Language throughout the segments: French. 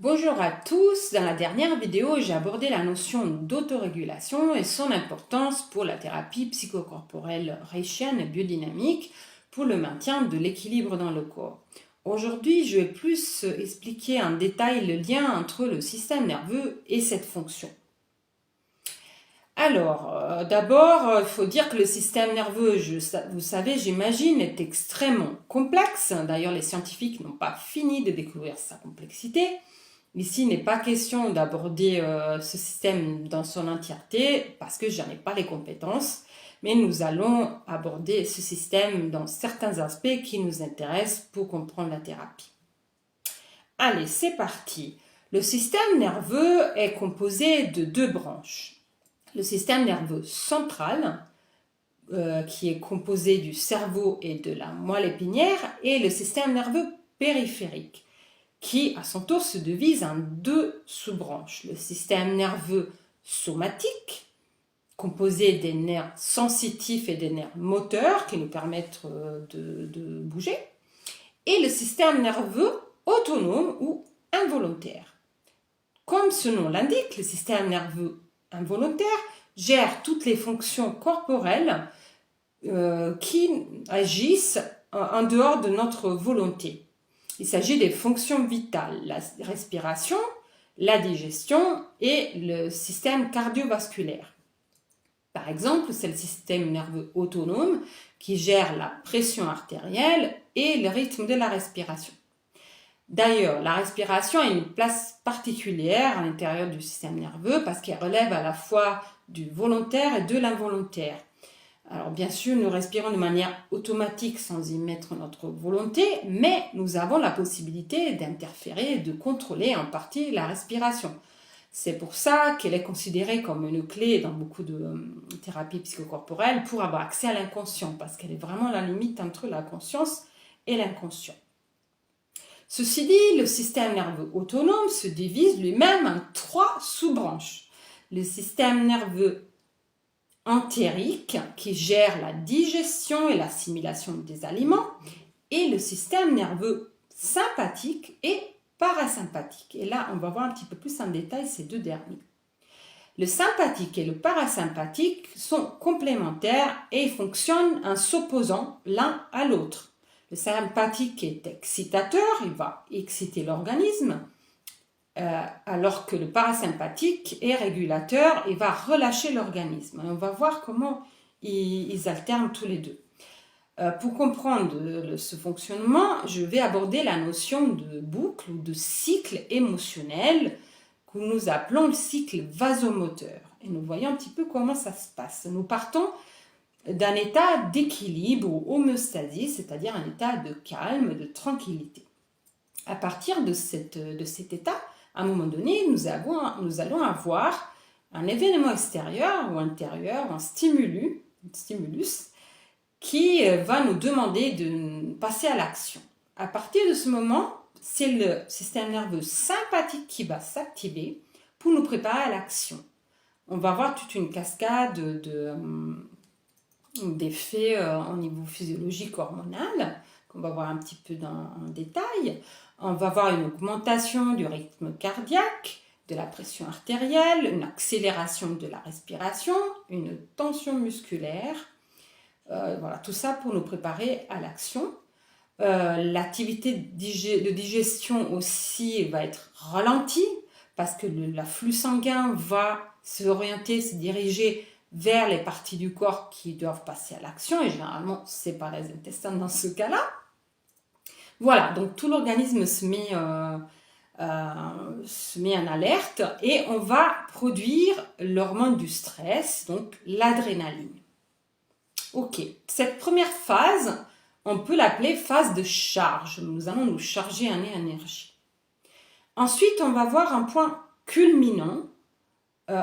Bonjour à tous, dans la dernière vidéo j'ai abordé la notion d'autorégulation et son importance pour la thérapie psychocorporelle reichienne et biodynamique pour le maintien de l'équilibre dans le corps. Aujourd'hui je vais plus expliquer en détail le lien entre le système nerveux et cette fonction. Alors, d'abord, il faut dire que le système nerveux, vous savez, j'imagine, est extrêmement complexe. D'ailleurs, les scientifiques n'ont pas fini de découvrir sa complexité. Ici, il n'est pas question d'aborder ce système dans son entièreté parce que je n'en ai pas les compétences, mais nous allons aborder ce système dans certains aspects qui nous intéressent pour comprendre la thérapie. Allez, c'est parti. Le système nerveux est composé de deux branches. Le système nerveux central, qui est composé du cerveau et de la moelle épinière, et le système nerveux périphérique, qui à son tour se divise en deux sous-branches. Le système nerveux somatique, composé des nerfs sensitifs et des nerfs moteurs qui nous permettent de bouger, et le système nerveux autonome ou involontaire. Comme ce nom l'indique, le système nerveux involontaire gère toutes les fonctions corporelles qui agissent en dehors de notre volonté. Il s'agit des fonctions vitales, la respiration, la digestion et le système cardiovasculaire. Par exemple, c'est le système nerveux autonome qui gère la pression artérielle et le rythme de la respiration. D'ailleurs, la respiration a une place particulière à l'intérieur du système nerveux parce qu'elle relève à la fois du volontaire et de l'involontaire. Alors bien sûr, nous respirons de manière automatique sans y mettre notre volonté, mais nous avons la possibilité d'interférer et de contrôler en partie la respiration. C'est pour ça qu'elle est considérée comme une clé dans beaucoup de thérapies psychocorporelles pour avoir accès à l'inconscient, parce qu'elle est vraiment la limite entre la conscience et l'inconscient. Ceci dit, le système nerveux autonome se divise lui-même en trois sous-branches. Le système nerveux entérique qui gère la digestion et l'assimilation des aliments et le système nerveux sympathique et parasympathique. Et là, on va voir un petit peu plus en détail ces deux derniers. Le sympathique et le parasympathique sont complémentaires et fonctionnent en s'opposant l'un à l'autre. Le sympathique est excitateur, il va exciter l'organisme, alors que le parasympathique est régulateur et va relâcher l'organisme. On va voir comment ils alternent tous les deux. Pour comprendre ce fonctionnement, je vais aborder la notion de boucle ou de cycle émotionnel que nous appelons le cycle vasomoteur. Et nous voyons un petit peu comment ça se passe. Nous partons d'un état d'équilibre ou homéostasie, c'est-à-dire un état de calme, de tranquillité. À partir de cet état, à un moment donné, nous allons avoir un événement extérieur ou intérieur, un stimulus, qui va nous demander de passer à l'action. À partir de ce moment, c'est le système nerveux sympathique qui va s'activer pour nous préparer à l'action. On va avoir toute une cascade d'effets au niveau physiologique hormonal, qu'on va voir un petit peu en détail. On va voir une augmentation du rythme cardiaque, de la pression artérielle, une accélération de la respiration, une tension musculaire. Voilà, tout ça pour nous préparer à l'action. L'activité de digestion aussi va être ralentie parce que l'afflux sanguin va se diriger vers les parties du corps qui doivent passer à l'action, et généralement c'est par les intestins dans ce cas-là. Voilà, donc tout l'organisme se met en alerte et on va produire l'hormone du stress, donc l'adrénaline. Ok, cette première phase, on peut l'appeler phase de charge. Nous allons nous charger en énergie. Ensuite, on va voir un point culminant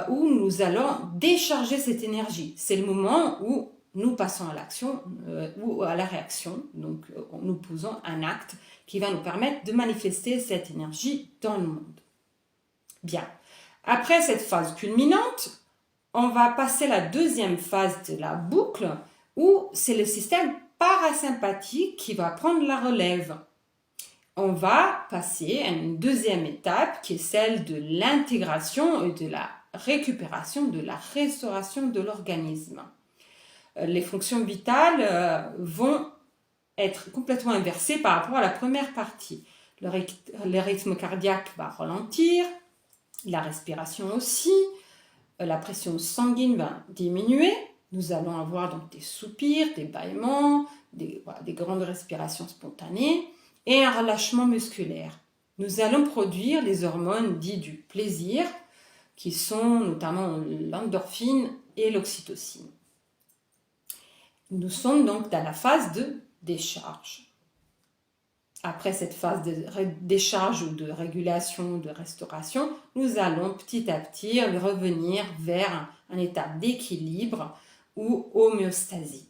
où nous allons décharger cette énergie. C'est le moment où nous passons à l'action ou à la réaction. Donc, nous posons un acte qui va nous permettre de manifester cette énergie dans le monde. Bien. Après cette phase culminante, on va passer à la deuxième phase de la boucle où c'est le système parasympathique qui va prendre la relève. on va passer à une deuxième étape qui est celle de l'intégration et de la récupération, de la restauration de l'organisme. Les fonctions vitales vont être complètement inversées par rapport à la première partie. Le rythme cardiaque va ralentir, la respiration aussi, la pression sanguine va diminuer. Nous allons avoir donc des soupirs, des bâillements, des grandes respirations spontanées et un relâchement musculaire. Nous allons produire les hormones dites du plaisir, qui sont notamment l'endorphine et l'oxytocine. Nous sommes donc dans la phase de décharge. Après cette phase de décharge ou de régulation, de restauration, nous allons petit à petit revenir vers un état d'équilibre ou homéostasie,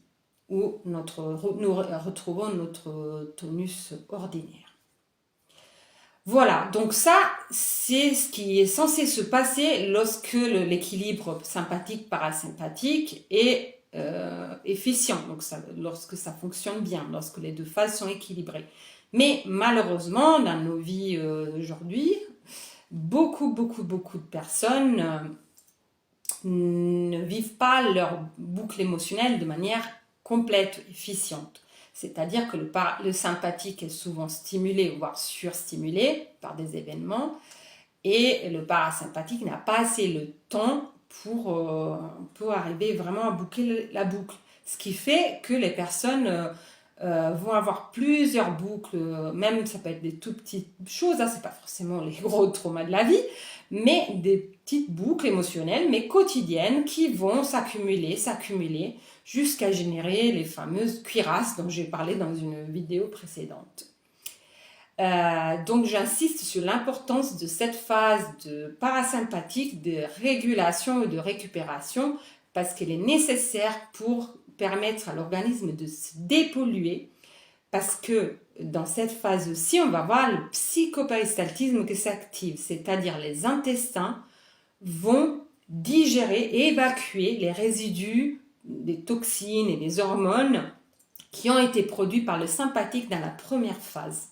où nous retrouvons notre tonus ordinaire. Voilà, donc ça, c'est ce qui est censé se passer lorsque l'équilibre sympathique-parasympathique est efficient, donc lorsque ça fonctionne bien, lorsque les deux phases sont équilibrées. Mais malheureusement, dans nos vies aujourd'hui, beaucoup de personnes ne vivent pas leur boucle émotionnelle de manière complète, efficiente. C'est-à-dire que le sympathique est souvent stimulé, voire surstimulé par des événements, et le parasympathique n'a pas assez le temps pour arriver vraiment à boucler la boucle. Ce qui fait que les personnes vont avoir plusieurs boucles, même ça peut être des tout petites choses, c'est pas forcément les gros traumas de la vie, mais des petites boucles émotionnelles, mais quotidiennes, qui vont s'accumuler, jusqu'à générer les fameuses cuirasses dont j'ai parlé dans une vidéo précédente. Donc j'insiste sur l'importance de cette phase de parasympathique, de régulation et de récupération, parce qu'elle est nécessaire pour permettre à l'organisme de se dépolluer, parce que dans cette phase-ci, on va voir le psychopéristaltisme qui s'active, c'est-à-dire les intestins vont digérer et évacuer les résidus des toxines et des hormones qui ont été produits par le sympathique dans la première phase.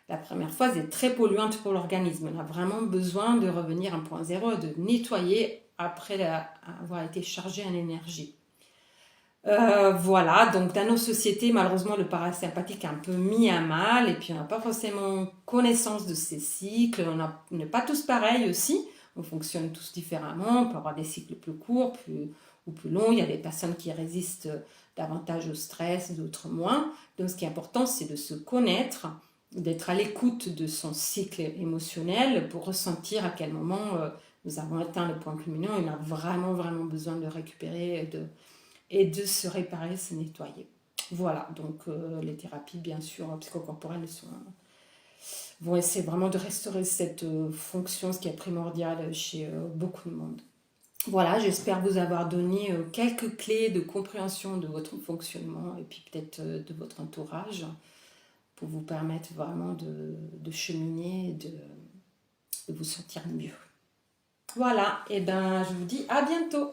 La première phase est très polluante pour l'organisme. On a vraiment besoin de revenir à 1.0 et de nettoyer après avoir été chargé en énergie. Voilà, donc dans nos sociétés, malheureusement, le parasympathique est un peu mis à mal et puis on n'a pas forcément connaissance de ces cycles. On n'est pas tous pareils aussi. On fonctionne tous différemment. On peut avoir des cycles plus courts ou plus longs. Il y a des personnes qui résistent davantage au stress, d'autres moins. Donc ce qui est important, c'est de se connaître, d'être à l'écoute de son cycle émotionnel pour ressentir à quel moment nous avons atteint le point culminant et on a vraiment besoin de récupérer et de se réparer, se nettoyer. Voilà, donc les thérapies, bien sûr, psychocorporelles vont essayer vraiment de restaurer cette fonction, ce qui est primordial chez beaucoup de monde. Voilà, j'espère vous avoir donné quelques clés de compréhension de votre fonctionnement et puis peut-être de votre entourage pour vous permettre vraiment de cheminer et de vous sentir mieux. Voilà, et ben je vous dis à bientôt.